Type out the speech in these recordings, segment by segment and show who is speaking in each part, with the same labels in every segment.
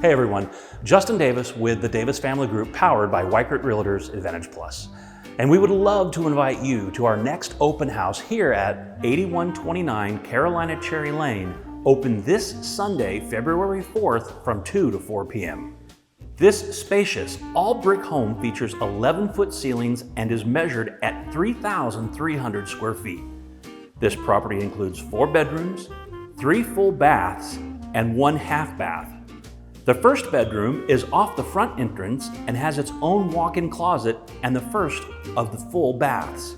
Speaker 1: Hey everyone, Justin Davis with the Davis Family Group powered by Weichert Realtors Advantage Plus. And we would love to invite you to our next open house here at 8129 Carolina Cherry Lane, open this Sunday, February 4th from 2 to 4 p.m. This spacious, all-brick home features 11-foot ceilings and is measured at 3,300 square feet. This property includes 4 bedrooms, 3 full baths, and 1 half bath. The first bedroom is off the front entrance and has its own walk-in closet and the first of the full baths.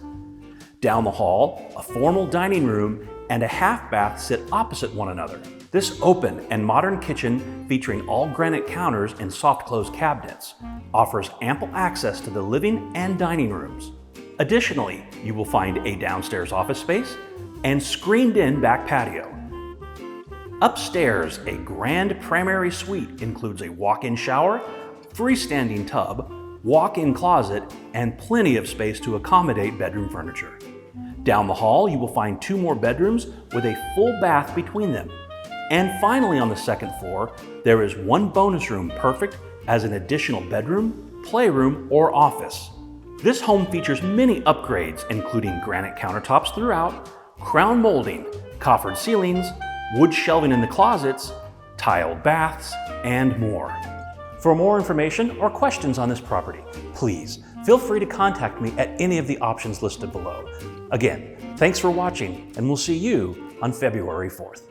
Speaker 1: Down the hall, a formal dining room and a half bath sit opposite one another. This open and modern kitchen, featuring all granite counters and soft close cabinets, offers ample access to the living and dining rooms. Additionally, you will find a downstairs office space and screened-in back patio. Upstairs, a grand primary suite includes a walk-in shower, freestanding tub, walk-in closet, and plenty of space to accommodate bedroom furniture. Down the hall, you will find 2 more bedrooms with a full bath between them. And finally, on the second floor, there is 1 bonus room perfect as an additional bedroom, playroom, or office. This home features many upgrades, including granite countertops throughout, crown molding, coffered ceilings, wood shelving in the closets, tiled baths, and more. For more information or questions on this property, please feel free to contact me at any of the options listed below. Again, thanks for watching, and we'll see you on February 4th.